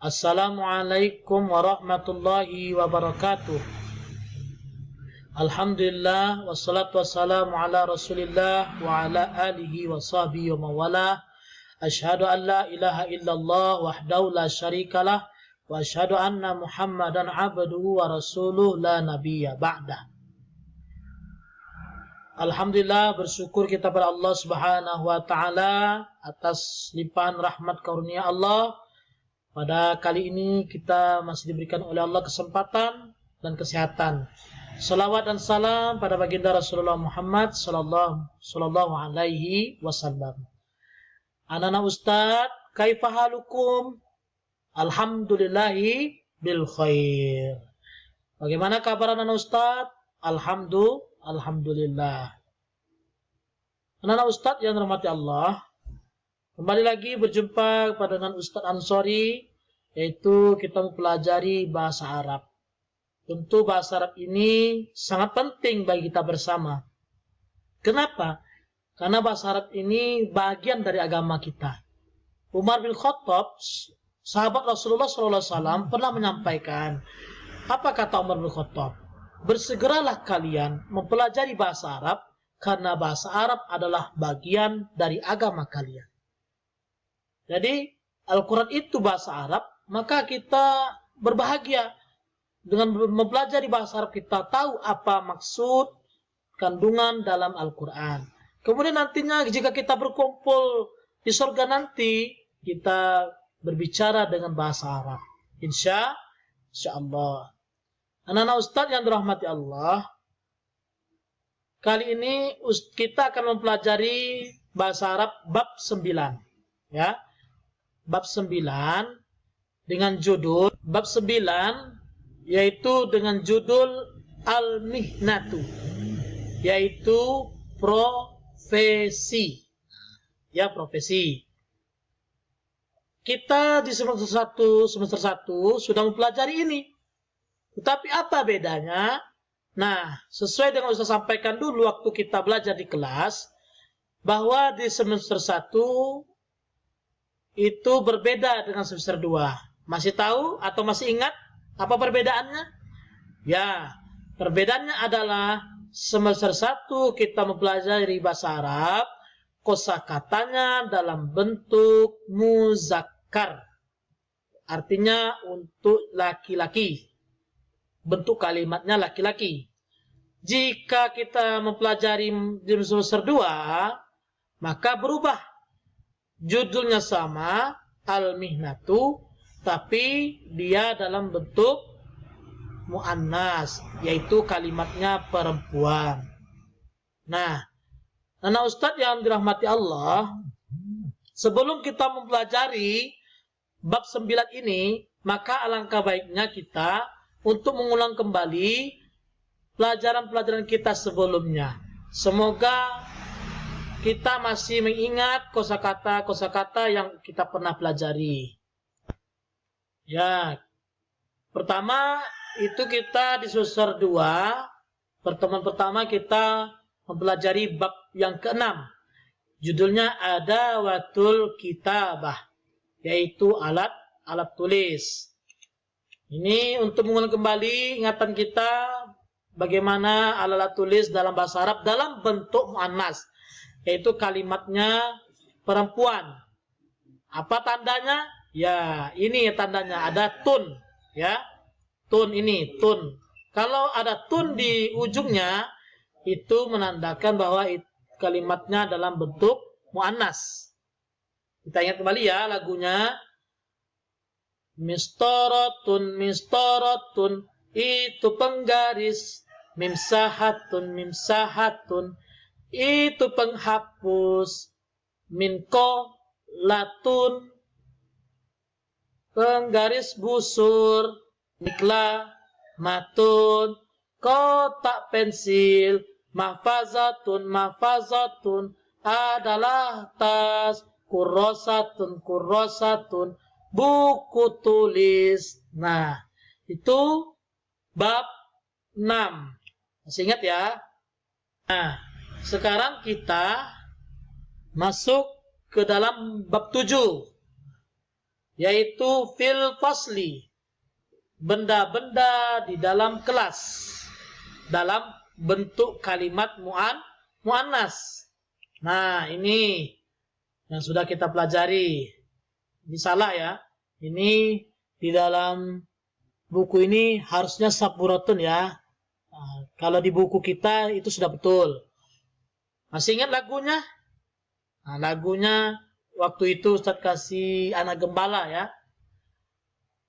Assalamualaikum warahmatullahi wabarakatuh. Alhamdulillah wassalatu wassalamu ala Rasulillah wa ala alihi wa sahbihi wa mawalah. Asyhadu an la ilaha illallah wahdahu la syarikalah wa asyhadu anna Muhammadan abduhu wa rasuluh la nabiyya ba'dah. Alhamdulillah, bersyukur kita pada Allah Subhanahu wa taala atas limpahan rahmat karunia Allah. Pada kali ini kita masih diberikan oleh Allah kesempatan dan kesehatan. Salawat dan salam pada baginda Rasulullah Muhammad sallallahu alaihi wasallam. Anak-anak Ustaz, kaifa halukum? Alhamdulillahi bil khair. Bagaimana kabar anak-anak Ustaz? Alhamdulillah. Anak-anak Ustaz yang dirahmati Allah, kembali lagi berjumpa pada dengan Ustaz Ansori, yaitu kita mempelajari bahasa Arab. Tentu bahasa Arab ini sangat penting bagi kita bersama. Kenapa? Karena bahasa Arab ini bagian dari agama kita. Umar bin Khattab, sahabat Rasulullah SAW, pernah menyampaikan, apa kata Umar bin Khattab? Bersegeralah kalian mempelajari bahasa Arab, karena bahasa Arab adalah bagian dari agama kalian. Jadi, Al-Quran itu bahasa Arab, maka kita berbahagia. Dengan mempelajari bahasa Arab kita tahu apa maksud kandungan dalam Al-Quran. Kemudian nantinya jika kita berkumpul di surga nanti, kita berbicara dengan bahasa Arab. Insya Allah. Anak-anak Ustaz yang dirahmati Allah, kali ini kita akan mempelajari bahasa Arab bab 9. Ya. Bab 9 dengan judul bab 9 yaitu dengan judul Al-Mihnatu, yaitu profesi. Ya, profesi. Kita di semester 1 sudah mempelajari ini. Tetapi apa bedanya? Nah, sesuai dengan Ustaz sampaikan dulu waktu kita belajar di kelas, bahwa di semester 1 itu berbeda dengan semester 2. Masih tahu atau masih ingat apa perbedaannya? Ya, perbedaannya adalah semester 1 kita mempelajari bahasa Arab, kosakatanya dalam bentuk muzakkar. Artinya untuk laki-laki. Bentuk kalimatnya laki-laki. Jika kita mempelajari di semester 2, maka berubah. Judulnya sama, Al-Mihnatu, tapi dia dalam bentuk muannas, yaitu kalimatnya perempuan. Nah, anak Ustadz yang dirahmati Allah, sebelum kita mempelajari bab 9 ini, maka alangkah baiknya kita untuk mengulang kembali pelajaran-pelajaran kita sebelumnya. Semoga kita masih mengingat kosakata yang kita pernah pelajari. Ya, pertama itu kita di semester 2, pertemuan pertama kita mempelajari bab yang ke-6. Judulnya Adawatul Kitabah, yaitu alat tulis. Ini untuk mengulang kembali ingatan kita bagaimana alat tulis dalam bahasa Arab dalam bentuk muannas, yaitu kalimatnya perempuan. Apa tandanya? Ya, ini tandanya ada tun, ya. Tun ini, tun. Kalau ada tun di ujungnya, itu menandakan bahwa kalimatnya dalam bentuk muannas. Kita ingat kembali ya lagunya. Mistoratun, mistoratun, itu penggaris. Mimsahatun, mimsahatun, itu penghapus. Minko latun, penggaris busur. Nikla matun, kotak pensil. Mahfazatun, mahfazatun, adalah tas. Kurrosatun, kurrosatun, buku tulis. Nah, itu bab 6. Masih ingat ya? Nah, sekarang kita masuk ke dalam bab 7. yaitu fil fasli, benda-benda di dalam kelas, dalam bentuk kalimat muannas. Nah, ini yang sudah kita pelajari. Ini salah ya. Ini di dalam buku ini harusnya saburatun ya. Nah, kalau di buku kita itu sudah betul. Masih ingat lagunya? Nah, lagunya waktu itu Ustaz kasih anak gembala ya.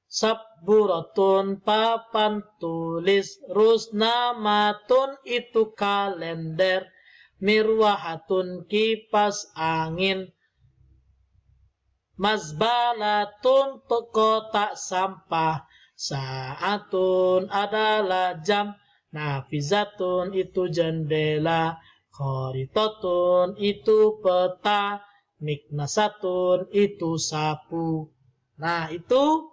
Saburatun papan tulis, rusnamatun itu kalender, mirwahatun kipas angin, mazbalatun kotak sampah, saatun adalah jam, nafizatun itu jendela, kharitatun itu peta, miknasatun itu sapu. Nah, itu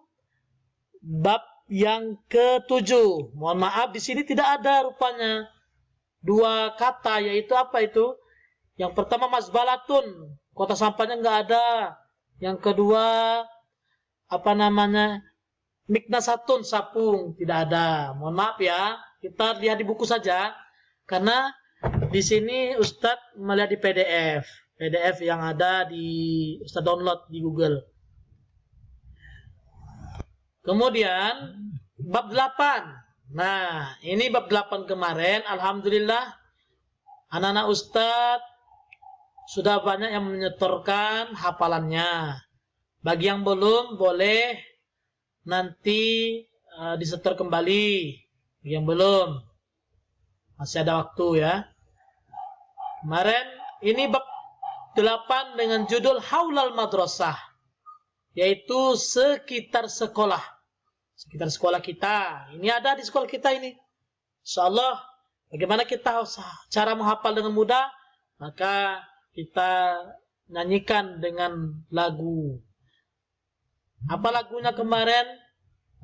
bab yang ke-7. Mohon maaf, di sini tidak ada rupanya dua kata, yaitu apa itu? Yang pertama mazbalatun, kota sampahnya nggak ada. Yang kedua apa namanya? Miknasatun, sapung, tidak ada. Mohon maaf ya, kita lihat di buku saja, karena di sini Ustadz melihat di PDF yang ada di Ustadz download di Google. Kemudian bab 8. Nah, ini bab 8 kemarin, alhamdulillah anak-anak Ustadz sudah banyak yang menyetorkan hafalannya. Bagi yang belum, boleh nanti disetor kembali. Bagi yang belum, masih ada waktu ya. Kemarin ini bab 8 dengan judul Haulal Madrasah, yaitu sekitar sekolah. Sekitar sekolah kita. Ini ada di sekolah kita ini. Insyaallah, bagaimana kita cara menghafal dengan mudah? Maka kita nyanyikan dengan lagu. Apa lagunya kemarin?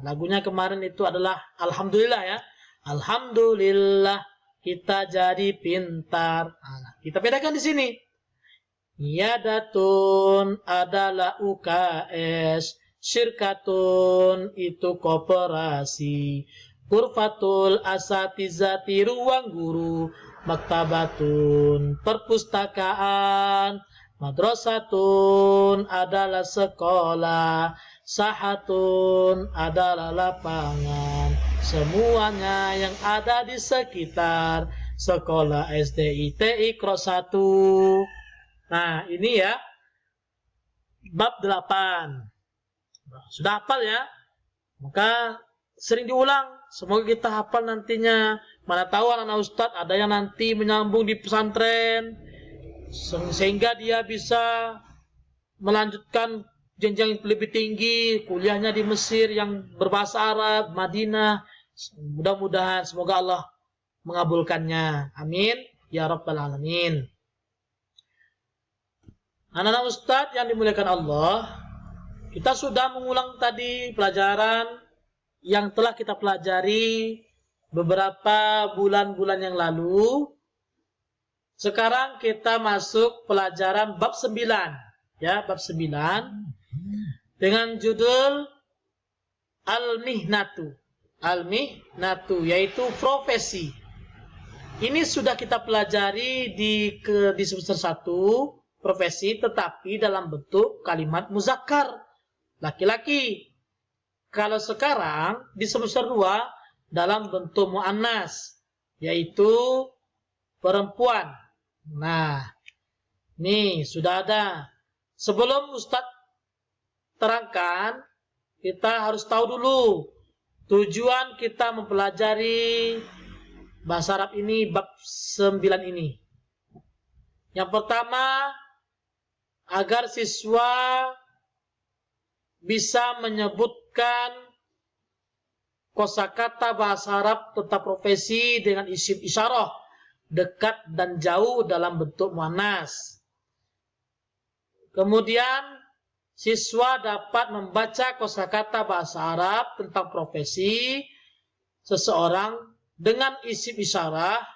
Lagunya kemarin itu adalah Alhamdulillah ya. Alhamdulillah kita jadi pintar. Nah, kita bedakan di sini. Yadatun adalah UKS, syirkatun itu koperasi, kurfatul asatizati ruang guru, maktabatun perpustakaan, madrasatun adalah sekolah, sahatun adalah lapangan, semuanya yang ada di sekitar sekolah SD ITI Kros 1. Nah, ini ya bab 8. Sudah hafal ya? Maka sering diulang. Semoga kita hafal nantinya. Mana tahu anak-anak Ustadz ada yang nanti menyambung di pesantren, sehingga dia bisa melanjutkan jenjang yang lebih tinggi, kuliahnya di Mesir yang berbahasa Arab, Madinah. Mudah-mudahan semoga Allah mengabulkannya. Amin ya rabbal alamin. Anak-anak Ustadz yang dimuliakan Allah, kita sudah mengulang tadi pelajaran yang telah kita pelajari beberapa bulan-bulan yang lalu. Sekarang kita masuk pelajaran bab 9. Ya, bab 9 dengan judul Al-Mihnatu. Al-Mihnatu yaitu profesi. Ini sudah kita pelajari di semester 1. Profesi, tetapi dalam bentuk kalimat muzakkar, laki-laki. Kalau sekarang di semester 2 dalam bentuk muannas, yaitu perempuan. Nah, nih sudah ada. Sebelum Ustadz terangkan, kita harus tahu dulu tujuan kita mempelajari bahasa Arab ini, bab 9 ini. Yang pertama, agar siswa bisa menyebutkan kosakata bahasa Arab tentang profesi dengan isim isyarah, dekat dan jauh dalam bentuk muannas. Kemudian siswa dapat membaca kosakata bahasa Arab tentang profesi seseorang dengan isim isyarah,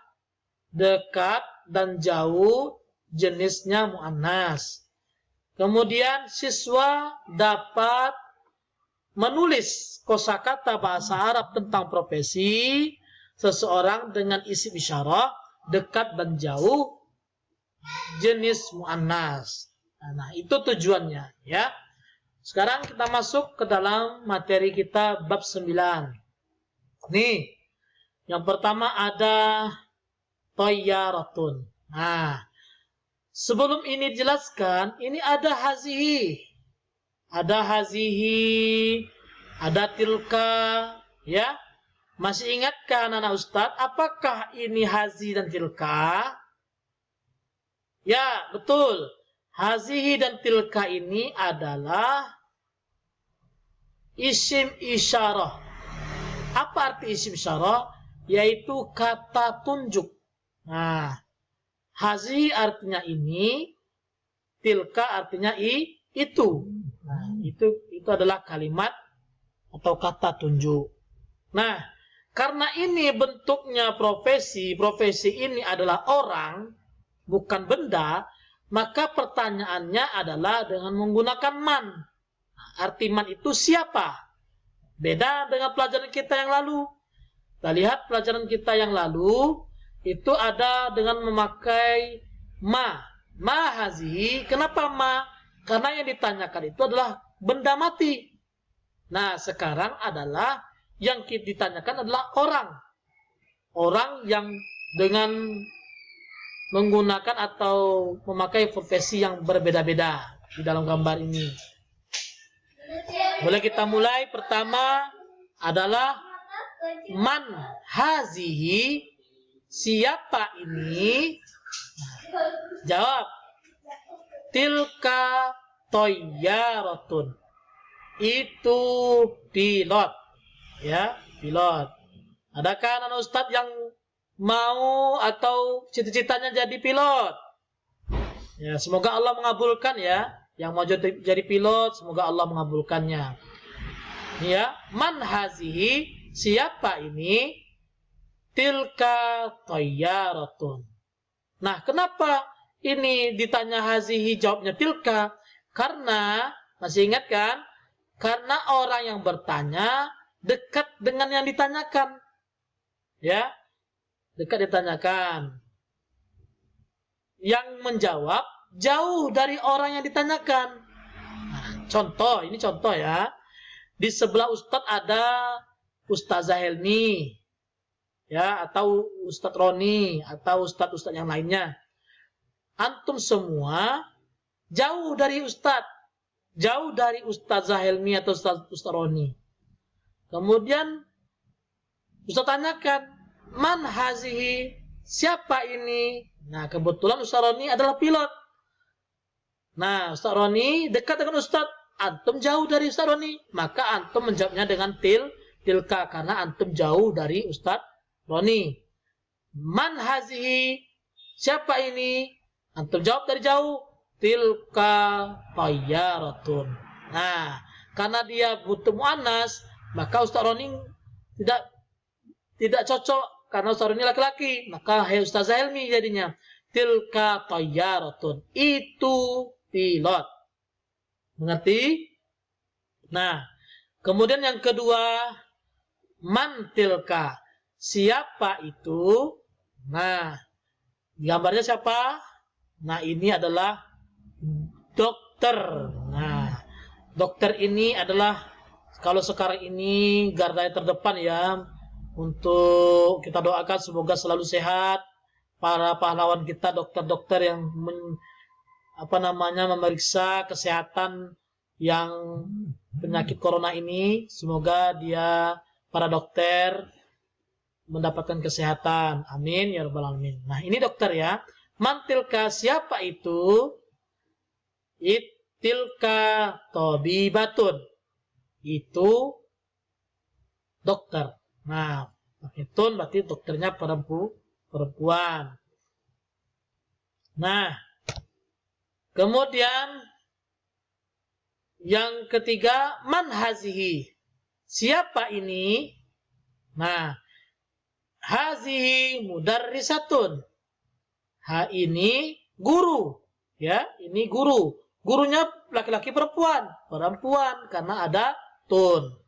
dekat dan jauh, jenisnya muannas. Kemudian siswa dapat menulis kosakata bahasa Arab tentang profesi seseorang dengan isim isyarah dekat dan jauh jenis muannas. Nah, itu tujuannya, ya. Sekarang kita masuk ke dalam materi kita bab 9. Nih, yang pertama ada tayyaratun. Nah, sebelum ini dijelaskan, ini ada hazihi. Ada hazihi, ada tilka, ya. Masih ingatkah anak Ustadz, apakah ini hazi dan tilka? Ya, betul. Hazihi dan tilka ini adalah isim isyarah. Apa arti isim isyarah? Yaitu kata tunjuk. Nah, hazihi artinya ini, tilka artinya itu. Nah, itu adalah kalimat atau kata tunjuk. Nah, karena ini bentuknya profesi ini adalah orang, bukan benda, maka pertanyaannya adalah dengan menggunakan man. Nah, arti man itu siapa? Beda dengan pelajaran kita yang lalu. Kita lihat pelajaran kita yang lalu, itu ada dengan memakai ma. Ma hazihi. Kenapa ma? Karena yang ditanyakan itu adalah benda mati. Nah, sekarang adalah yang ditanyakan adalah orang. Orang yang dengan menggunakan atau memakai profesi yang berbeda-beda di dalam gambar ini. Boleh kita mulai. Pertama adalah man hazihi, siapa ini? Jawab. Tilka tayyaratun, itu pilot, ya, pilot. Adakah anak Ustadz yang mau atau cita-citanya jadi pilot? Ya, semoga Allah mengabulkan, ya. Yang mau jadi pilot, semoga Allah mengabulkannya. Ya, man hazihi, siapa ini? Tilka tayyaratun. Nah, kenapa ini ditanya hazihi, jawabnya tilka? Karena, masih ingat kan? Karena orang yang bertanya dekat dengan yang ditanyakan. Ya, dekat ditanyakan. Yang menjawab jauh dari orang yang ditanyakan. Nah, contoh, ini contoh ya. Di sebelah Ustadz ada Ustazah Helmi, ya, atau Ustadz Roni, atau Ustadz yang lainnya. Antum semua jauh dari Ustadz, jauh dari Ustazah Helmi atau Ustadz Roni. Kemudian Ustadz tanyakan, man hazihi, siapa ini? Nah, kebetulan Ustadz Roni adalah pilot. Nah, Ustadz Roni dekat dengan Ustadz, antum jauh dari Ustadz Roni, maka antum menjawabnya dengan tilka, karena antum jauh dari Ustadz Roni. Man hazihi, siapa ini? Antum jawab dari jauh, tilka tayyaratun. Nah, karena dia butuh muannas, maka Ustadz Roni tidak cocok, karena Ustadz Roni laki-laki, maka hai Ustazah Helmi jadinya. Tilka tayyaratun, itu pilot. Mengerti? Nah, kemudian yang kedua, man tilka, siapa itu? Nah, gambarnya siapa? Nah, ini adalah dokter. Nah, dokter ini adalah, kalau sekarang ini garda terdepan, ya. Untuk kita doakan semoga selalu sehat para pahlawan kita, dokter-dokter yang memeriksa kesehatan yang penyakit corona ini. Semoga para dokter mendapatkan kesehatan. Amin ya rabbal alamin. Nah, ini dokter, ya. Mantilka, siapa itu? Tilka tabibatun, itu dokter. Nah, itu berarti dokternya perempuan. Nah, kemudian yang ketiga, man hazihi, siapa ini? Nah, hazihi mudarrisatun, ini guru, ya, ini guru. Gurunya laki-laki perempuan, karena ada tun.